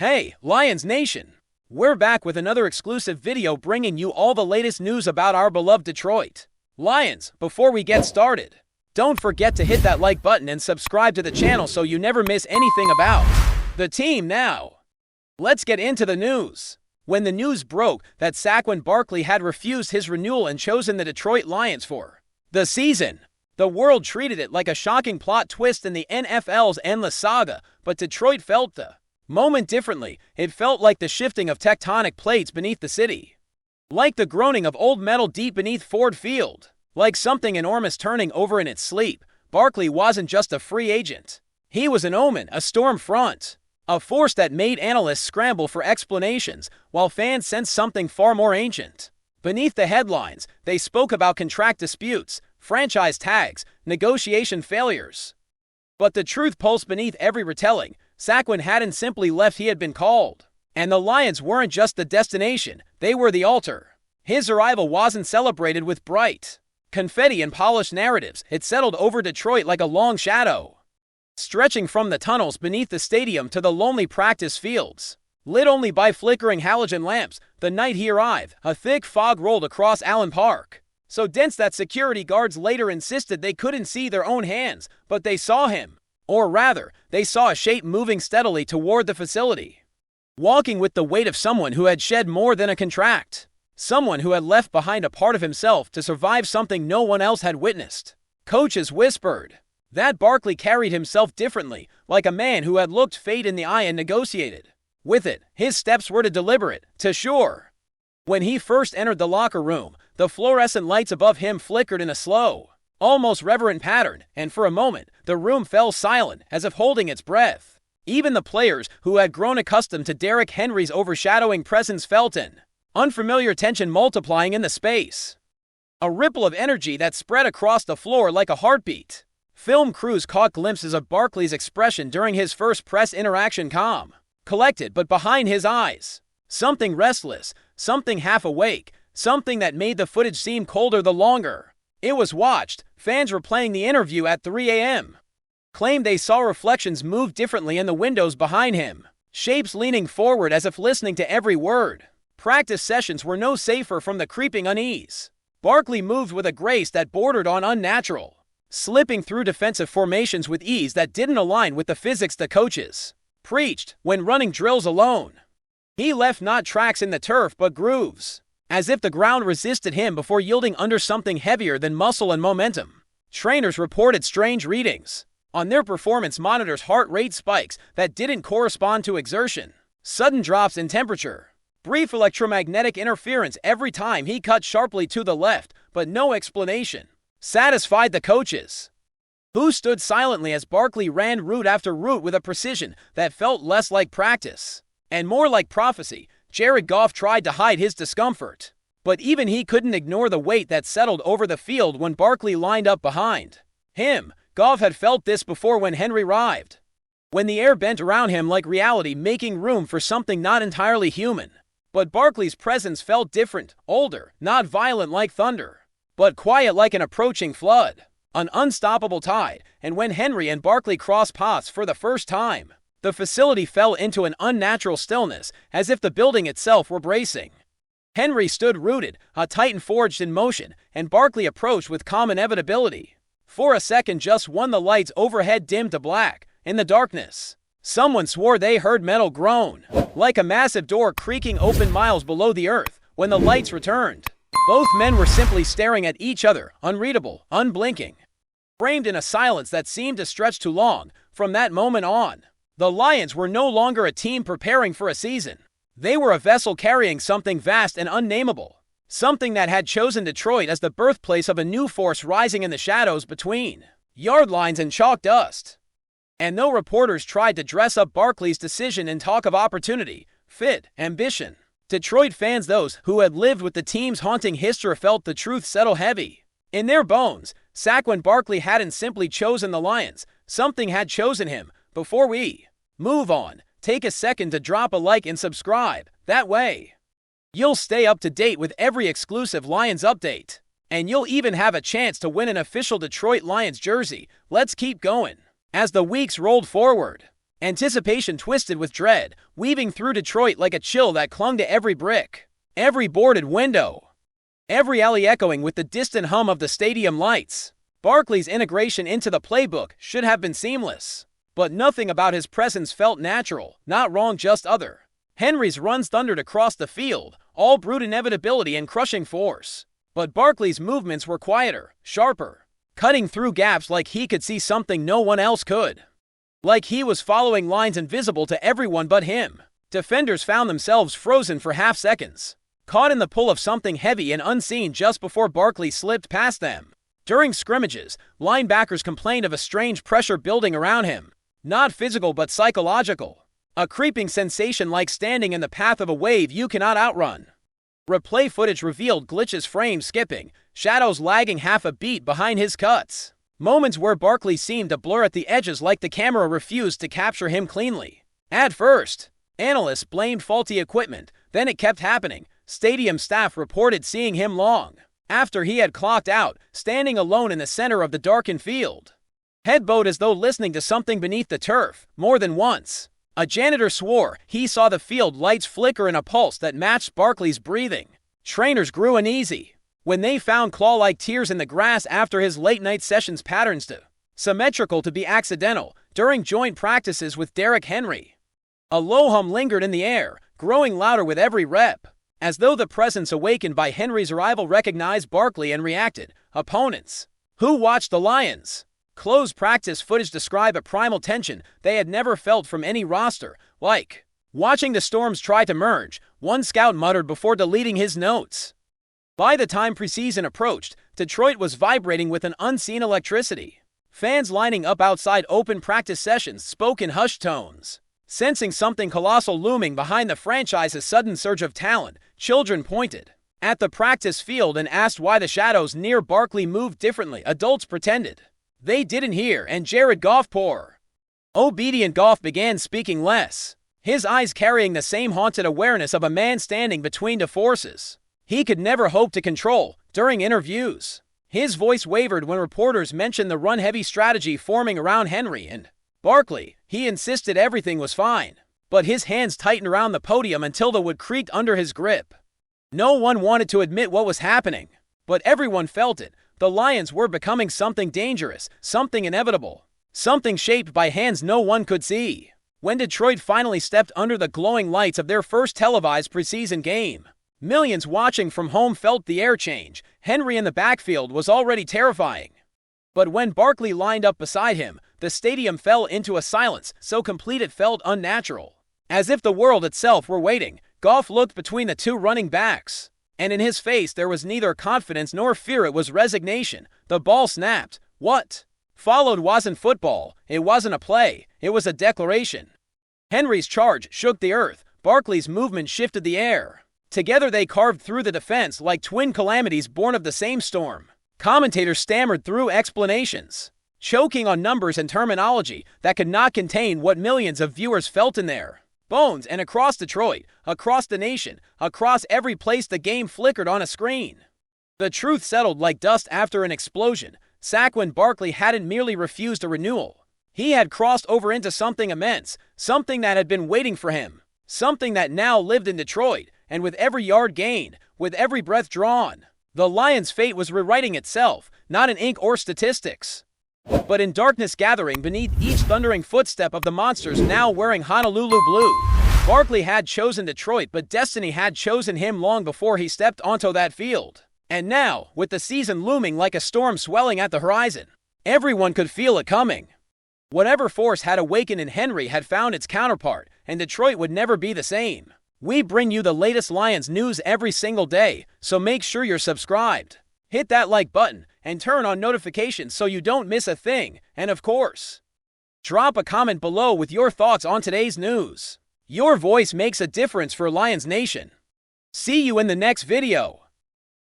Hey, Lions Nation! We're back with another exclusive video bringing you all the latest news about our beloved Detroit Lions. Before we get started, don't forget to hit that like button and subscribe to the channel so you never miss anything about the team now. Let's get into the news. When the news broke that Saquon Barkley had refused his renewal and chosen the Detroit Lions for the season, the world treated it like a shocking plot twist in the NFL's endless saga, but Detroit felt the moment differently. It felt like the shifting of tectonic plates beneath the city. Like the groaning of old metal deep beneath Ford Field. Like something enormous turning over in its sleep, Barkley wasn't just a free agent. He was an omen, a storm front. A force that made analysts scramble for explanations, while fans sensed something far more ancient. Beneath the headlines, they spoke about contract disputes, franchise tags, negotiation failures. But the truth pulsed beneath every retelling. Saquon hadn't simply left, he had been called. And the Lions weren't just the destination, they were the altar. His arrival wasn't celebrated with bright confetti and polished narratives. It settled over Detroit like a long shadow, stretching from the tunnels beneath the stadium to the lonely practice fields. Lit only by flickering halogen lamps, the night he arrived, a thick fog rolled across Allen Park. So dense that security guards later insisted they couldn't see their own hands, but they saw him. Or rather, they saw a shape moving steadily toward the facility. Walking with the weight of someone who had shed more than a contract. Someone who had left behind a part of himself to survive something no one else had witnessed. Coaches whispered that Barkley carried himself differently, like a man who had looked fate in the eye and negotiated with it. His steps were deliberate, to sure. When he first entered the locker room, the fluorescent lights above him flickered in a slow, almost reverent pattern, and for a moment, the room fell silent, as if holding its breath. Even the players, who had grown accustomed to Derrick Henry's overshadowing presence, felt an unfamiliar tension multiplying in the space. A ripple of energy that spread across the floor like a heartbeat. Film crews caught glimpses of Barkley's expression during his first press interaction, calm, collected, but behind his eyes, something restless, something half awake, something that made the footage seem colder the longer it was watched. Fans replaying the interview at 3 a.m. claimed they saw reflections move differently in the windows behind him, shapes leaning forward as if listening to every word. Practice sessions were no safer from the creeping unease. Barkley moved with a grace that bordered on unnatural, slipping through defensive formations with ease that didn't align with the physics the coaches preached when running drills alone. He left not tracks in the turf but grooves, as if the ground resisted him before yielding under something heavier than muscle and momentum. Trainers reported strange readings on their performance monitors, heart rate spikes that didn't correspond to exertion, sudden drops in temperature, brief electromagnetic interference every time he cut sharply to the left, but no explanation satisfied the coaches, who stood silently as Barkley ran route after route with a precision that felt less like practice and more like prophecy. Jared Goff tried to hide his discomfort, but even he couldn't ignore the weight that settled over the field when Barkley lined up behind him. Goff had felt this before when Henry arrived, when the air bent around him like reality, making room for something not entirely human. But Barkley's presence felt different, older, not violent like thunder, but quiet like an approaching flood, an unstoppable tide. And when Henry and Barkley crossed paths for the first time, the facility fell into an unnatural stillness, as if the building itself were bracing. Henry stood rooted, a titan forged in motion, and Barkley approached with calm inevitability. For a second, just one, the lights overhead dimmed to black. In the darkness, someone swore they heard metal groan, like a massive door creaking open miles below the earth. When the lights returned, both men were simply staring at each other, unreadable, unblinking, framed in a silence that seemed to stretch too long. From that moment on, the Lions were no longer a team preparing for a season. They were a vessel carrying something vast and unnameable, something that had chosen Detroit as the birthplace of a new force rising in the shadows between yard lines and chalk dust. And though reporters tried to dress up Barkley's decision in talk of opportunity, fit, ambition, Detroit fans, those who had lived with the team's haunting history, felt the truth settle heavy in their bones. Saquon Barkley hadn't simply chosen the Lions, something had chosen him. Before we move on, take a second to drop a like and subscribe. That way, you'll stay up to date with every exclusive Lions update, and you'll even have a chance to win an official Detroit Lions jersey. Let's keep going. As the weeks rolled forward, Anticipation twisted with dread, weaving through Detroit like a chill that clung to every brick, every boarded window, every alley echoing with the distant hum of the stadium lights. Barkley's integration into the playbook should have been seamless, but nothing about his presence felt natural, not wrong, just other. Henry's runs thundered across the field, all brute inevitability and crushing force. But Barkley's movements were quieter, sharper, cutting through gaps like he could see something no one else could. Like he was following lines invisible to everyone but him. Defenders found themselves frozen for half seconds, caught in the pull of something heavy and unseen just before Barkley slipped past them. During scrimmages, linebackers complained of a strange pressure building around him. Not physical but psychological. A creeping sensation like standing in the path of a wave you cannot outrun. Replay footage revealed glitches, frames skipping, shadows lagging half a beat behind his cuts. Moments where Barkley seemed to blur at the edges like the camera refused to capture him cleanly. At first, analysts blamed faulty equipment, then it kept happening. Stadium staff reported seeing him long after he had clocked out, standing alone in the center of the darkened field. Head bowed as though listening to something beneath the turf. More than once, a janitor swore he saw the field lights flicker in a pulse that matched Barkley's breathing. Trainers grew uneasy when they found claw-like tears in the grass after his late-night sessions, patterns too symmetrical to be accidental. During joint practices with Derrick Henry, a low hum lingered in the air, growing louder with every rep, as though the presence awakened by Henry's arrival recognized Barkley and reacted. Opponents who watched the Lions' closed practice footage describe a primal tension they had never felt from any roster, like watching the Storms try to merge, one scout muttered before deleting his notes. By the time preseason approached, Detroit was vibrating with an unseen electricity. Fans lining up outside open practice sessions spoke in hushed tones, sensing something colossal looming behind the franchise's sudden surge of talent. Children pointed at the practice field and asked why the shadows near Barkley moved differently. Adults pretended they didn't hear, and Jared Goff, poor obedient Goff, began speaking less, his eyes carrying the same haunted awareness of a man standing between two forces he could never hope to control. During interviews, his voice wavered when reporters mentioned the run-heavy strategy forming around Henry and Barkley. He insisted everything was fine, but his hands tightened around the podium until the wood creaked under his grip. No one wanted to admit what was happening, but everyone felt it. The Lions were becoming something dangerous, something inevitable, something shaped by hands no one could see. When Detroit finally stepped under the glowing lights of their first televised preseason game, millions watching from home felt the air change. Henry in the backfield was already terrifying, but when Barkley lined up beside him, the stadium fell into a silence so complete it felt unnatural, as if the world itself were waiting. Goff looked between the two running backs, and in his face there was neither confidence nor fear, it was resignation. The ball snapped. What followed wasn't football, it wasn't a play, it was a declaration. Henry's charge shook the earth, Barkley's movement shifted the air. Together they carved through the defense like twin calamities born of the same storm. Commentators stammered through explanations, choking on numbers and terminology that could not contain what millions of viewers felt in their bones. And across Detroit, across the nation, across every place the game flickered on a screen, the truth settled like dust after an explosion. SAQUON Barkley hadn't merely refused a renewal. He had crossed over into something immense, something that had been waiting for him, something that now lived in Detroit. And with every yard gained, with every breath drawn, the Lions' fate was rewriting itself, not in ink or statistics, but in darkness gathering beneath each thundering footstep of the monsters now wearing Honolulu blue. Barkley had chosen Detroit, but destiny had chosen him long before he stepped onto that field. And now, with the season looming like a storm swelling at the horizon, everyone could feel it coming. Whatever force had awakened in Henry had found its counterpart, and Detroit would never be the same. We bring you the latest Lions news every single day, so make sure you're subscribed. Hit that like button and turn on notifications so you don't miss a thing. And of course, drop a comment below with your thoughts on today's news. Your voice makes a difference for Lions Nation. See you in the next video.